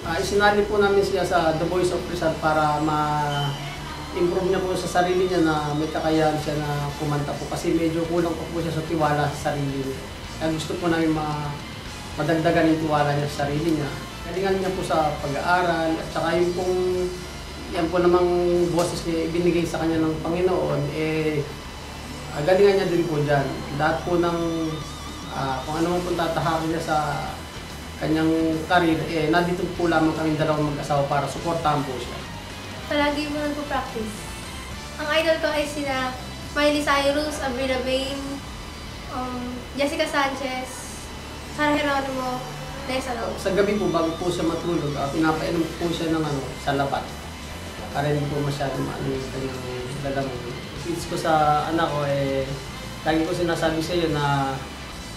Isinali po namin siya sa The Voice of Rizal para ma-improve niya po sa sarili niya na may kakayahan siya na kumanta po kasi medyo kulang po siya sa tiwala sa sarili niya. Kaya gusto po namin madagdagan yung tiwala niya sa sarili niya. Galingan niya po sa pag-aaral at saka yung pong yan po namang boses niya ibinigay sa kanya ng Panginoon, galingan niya din po dyan. Lahat po ng kung ano man po tatahakin niya sa kanyang karir, nandito po lamang kami dalawang mag-asawa para suportahan po siya. Palagi mo nagpo-practice. Ang idol ko ay sina Miley Cyrus, Avril Lavigne, Jessica Sanchez, Sarah Geronimo, Nessa Long. Sa gabi po, bago po siya matulog, pinapainom po siya ng sa labat. Para hindi po masyado yung kanyang lalamog. Tips ko sa anak ko, lagi ko sinasabi sa iyo na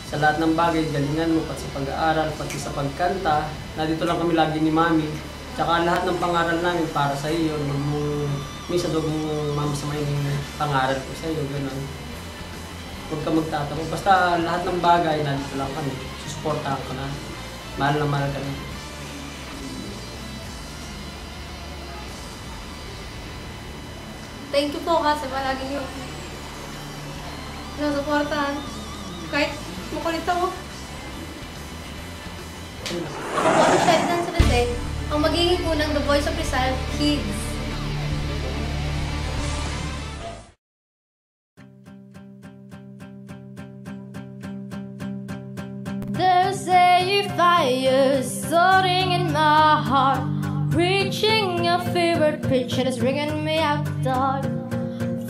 sa lahat ng bagay, galingan mo, pati sa pag-aaral, pati sa pagkanta. Nandito lang kami lagi ni Mami. Tsaka lahat ng pangaral namin para sa iyo. Minsan huwag mong mamasamayin yung pangaral ko sa iyo. Ganun. Huwag ka magtatanong. Basta lahat ng bagay, nandito lang kami. Susuportahan ka na. Mahal na mahal ka na. Thank you po kasi palagi niyo sinusuportahan. Kahit makulit ako. Ako excited lang sila din. Ang magiging unang The Voice of Rizal Kids. There's a fire soaring in my heart, reaching a fever pitch and it's bringing me out dark.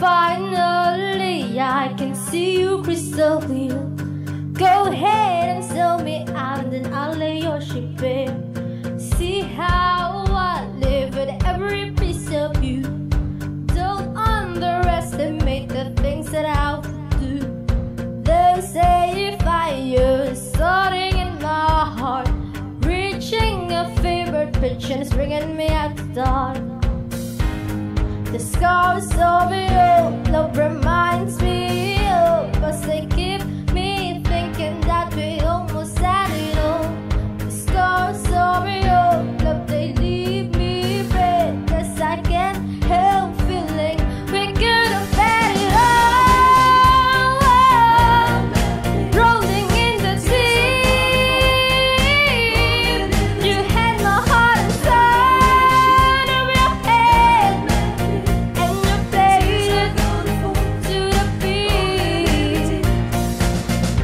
Finally, I can see you crystal clear. Go ahead and sell me out, and then I'll lay your ship bare. See how I live with every piece of you. Don't underestimate the things that I'll do. There's a fire starting in my heart, reaching a fever pitch and it's bringing me out the dark. The scars of your love reminds me of us. They keep me thinking that we almost had it all. The scars of your love, they leave me breathless. I can't help feeling we could have had it all. Rolling in the deep, you had my heart inside of your head, and you played it to the beat.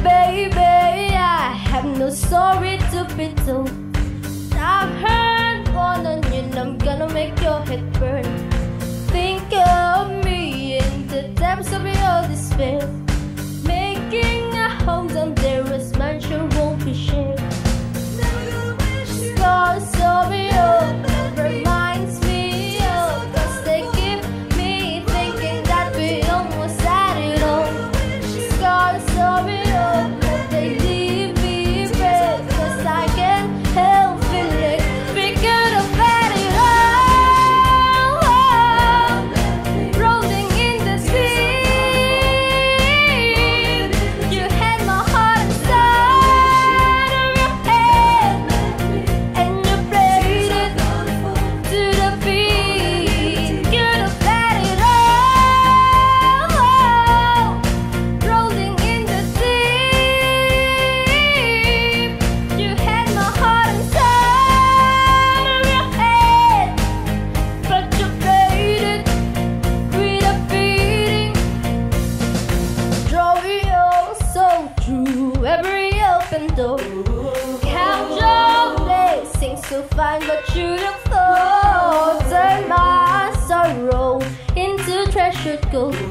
Baby, I have no story to be told. I've heard one on you, and I'm gonna make your head burn. Think of me in the depths of your despair. Making a home someday, a smile sure won't be shared. Scars of your love reminds me of us. They keep me thinking that we almost had it all. Scars of your love, they leave me breathless. I can't help feeling we could have had it all. Rolling in the deep, you had my heart inside of your head, and you played it to the beat. Could have had it all. Rolling in the deep, you had my heart inside of your head, but you played it with a beating. Drove you so through every open door. Count your blessings to find what you look for. Turn my sorrow into treasured gold.